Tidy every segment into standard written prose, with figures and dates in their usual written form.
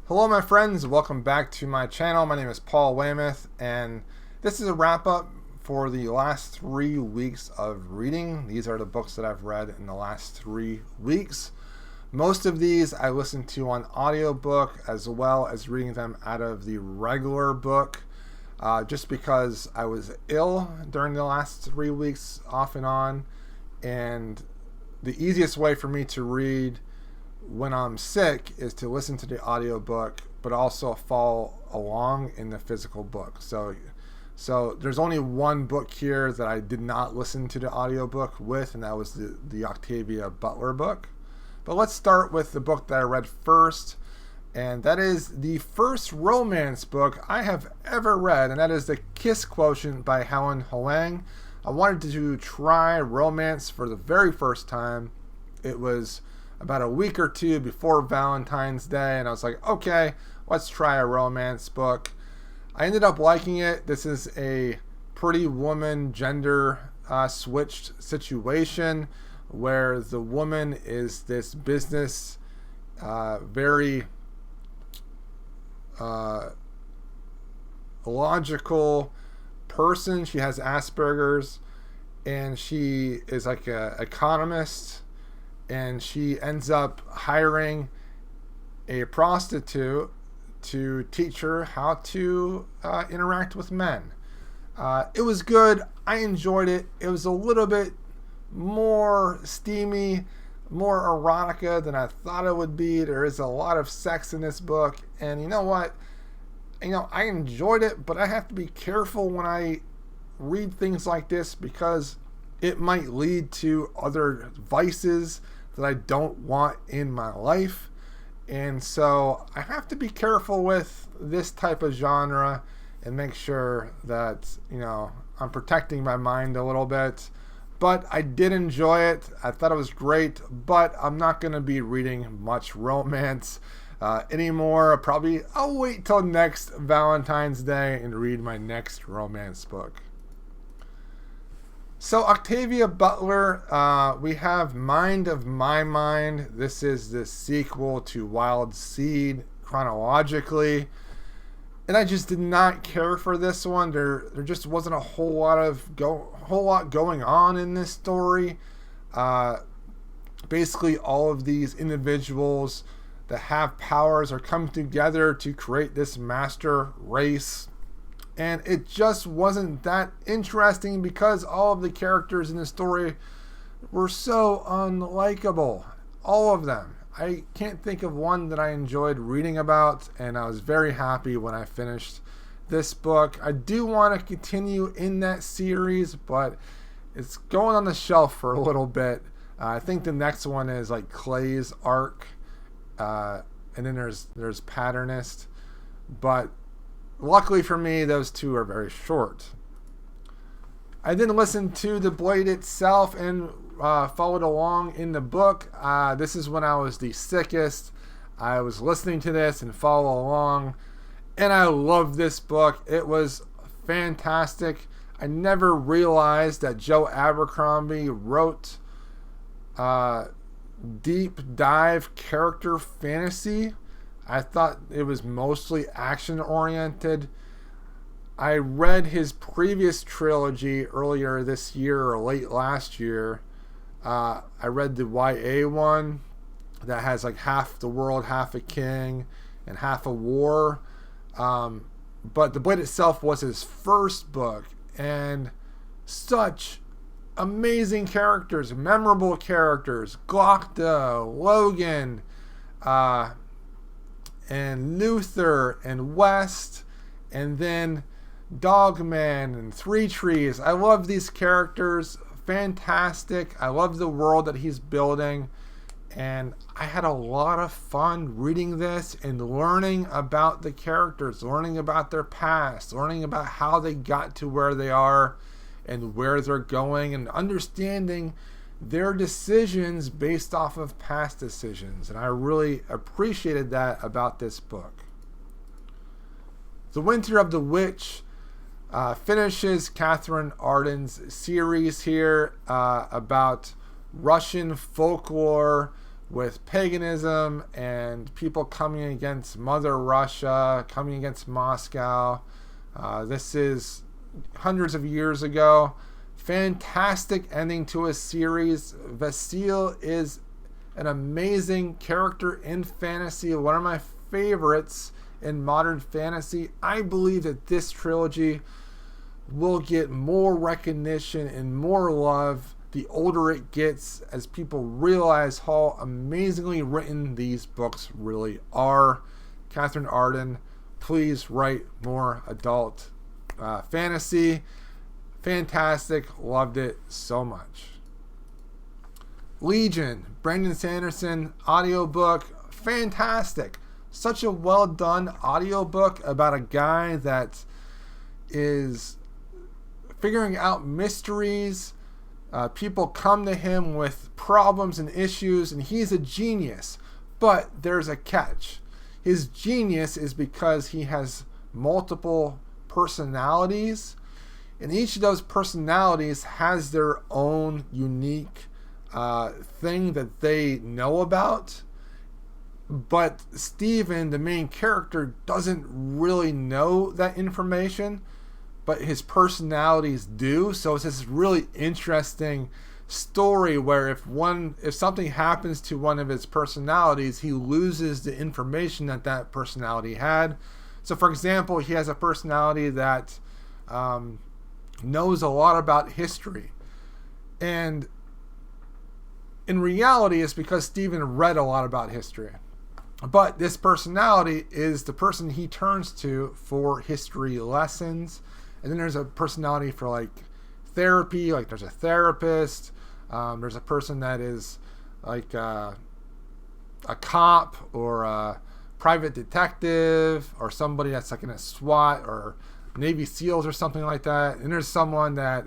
Hello my friends, welcome back to my channel. My name is Paul Weymouth and this is a wrap up for the last 3 weeks of reading. These are the books that I've read in the last 3 weeks. Most of these I listened to on audiobook as well as reading them out of the regular book just because I was ill during the last 3 weeks off and on, and the easiest way for me to read when I'm sick is to listen to the audiobook but also follow along in the physical book. So there's only one book here that I did not listen to the audiobook with, and that was the Octavia Butler book. But let's start with the book that I read first, and that is the first romance book I have ever read, and that is the Kiss Quotient by Helen Hoang. I wanted to try romance for the very first time. It was about a week or two before Valentine's Day, and I was like, okay, let's try a romance book. I ended up liking it. This is a Pretty Woman gender switched situation where the woman is this business very logical person. She has Asperger's and she is like an economist, and she ends up hiring a prostitute to teach her how to interact with men. It was good. I enjoyed it. It was a little bit more steamy, more erotica than I thought it would be. There is a lot of sex in this book, and you know what? I enjoyed it, but I have to be careful when I read things like this because it might lead to other vices that I don't want in my life. And so I have to be careful with this type of genre and make sure that, I'm protecting my mind a little bit. But I did enjoy it. I thought it was great, but I'm not going to be reading much romance anymore. I'll wait till next Valentine's Day and read my next romance book. So Octavia Butler, we have Mind of My Mind. This is the sequel to Wild Seed chronologically, and I just did not care for this one. There just wasn't a whole lot going on in this story. Basically, all of these individuals that have powers are coming together to create this master race. And it just wasn't that interesting because all of the characters in the story were so unlikable. All of them. I can't think of one that I enjoyed reading about, and I was very happy when I finished this book. I do want to continue in that series, but it's going on the shelf for a little bit. I think the next one is like Clay's arc, and then there's Patternist, but luckily for me, those two are very short. I then listened to the Blade itself and followed along in the book. This is when I was the sickest. I was listening to this and follow along, and I loved this book. It was fantastic. I never realized that Joe Abercrombie wrote deep dive character fantasy. I thought it was mostly action oriented. I read his previous trilogy earlier this year or late last year. I read the YA one that has like half the world, half a king, and half a war. But The Blade itself was his first book, and such amazing characters, memorable characters. Glocta, Logan, and Luther and West, and then Dogman and Three Trees. I love these characters. Fantastic. I love the world that he's building, and I had a lot of fun reading this and learning about the characters, learning about their past, learning about how they got to where they are and where they're going, and understanding their decisions based off of past decisions. And I really appreciated that about this book. The Winter of the Witch finishes Katherine Arden's series here about Russian folklore with paganism and people coming against Mother Russia, coming against Moscow. This is hundreds of years ago. Fantastic ending to a series. Vasile is an amazing character in fantasy, one of my favorites in modern fantasy. I believe that this trilogy will get more recognition and more love the older it gets, as people realize how amazingly written these books really are. Katherine Arden, please write more adult fantasy. Fantastic. Loved it so much. Legion, Brandon Sanderson audiobook. Fantastic. Such a well done audiobook about a guy that is figuring out mysteries. People come to him with problems and issues, and he's a genius. But there's a catch. His genius is because he has multiple personalities, and each of those personalities has their own unique thing that they know about. But Stephen, the main character, doesn't really know that information, but his personalities do. So it's this really interesting story where if something happens to one of his personalities, he loses the information that personality had. So for example, he has a personality that knows a lot about history, and in reality it's because Stephen read a lot about history. But this personality is the person he turns to for history lessons. And then there's a personality for like therapy, like there's a therapist. There's a person that is like a cop or a private detective, or somebody that's like in a SWAT or Navy SEALs or something like that. And there's someone that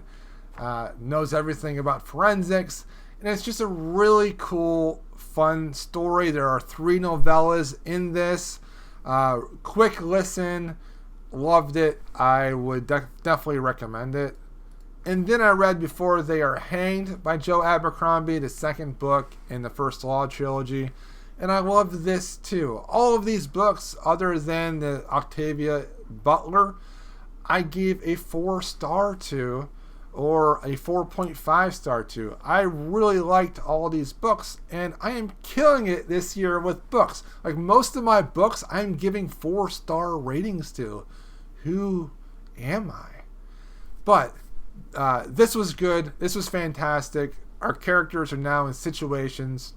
knows everything about forensics. And it's just a really cool, fun story. There are 3 novellas in this. Quick listen. Loved it. I would definitely recommend it. And then I read Before They Are Hanged by Joe Abercrombie, the second book in the First Law trilogy. And I loved this too. All of these books, other than the Octavia Butler, I gave a 4-star to, or a 4.5 star to. I really liked all of these books, and I am killing it this year with books. Like most of my books, I'm giving 4-star ratings to. Who am I? But this was good. This was fantastic. Our characters are now in situations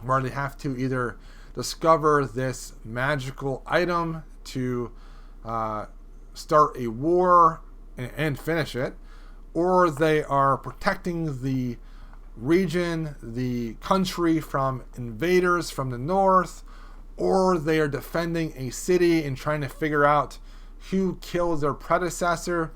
where they have to either discover this magical item to start a war and finish it, or they are protecting the region, the country, from invaders from the north, or they are defending a city and trying to figure out who killed their predecessor.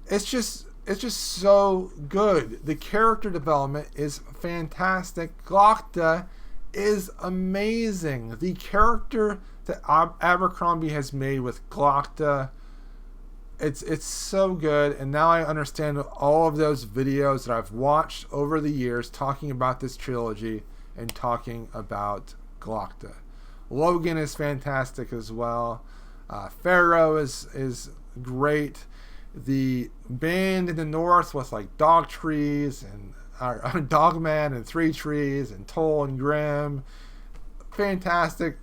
It's just so good. The character development is fantastic. Glocta is amazing. The character that Abercrombie has made with Glocta, it's so good. And now I understand all of those videos that I've watched over the years talking about this trilogy and talking about Glocta. Logan is fantastic as well. Pharaoh is great. The band in the north with like Dog Trees and Dogman and Three Trees and Toll and Grim, fantastic.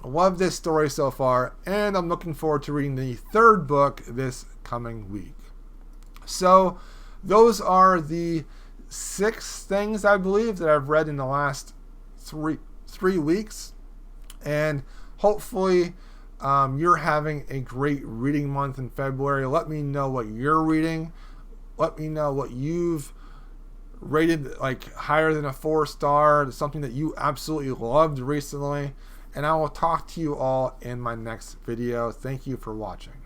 Love this story so far, and I'm looking forward to reading the 3rd book this coming week. So those are the 6 things I believe that I've read in the last three weeks, and hopefully you're having a great reading month in February. Let me know what you're reading. Let me know what you've rated like higher than a 4-star, something that you absolutely loved recently. And I will talk to you all in my next video. Thank you for watching.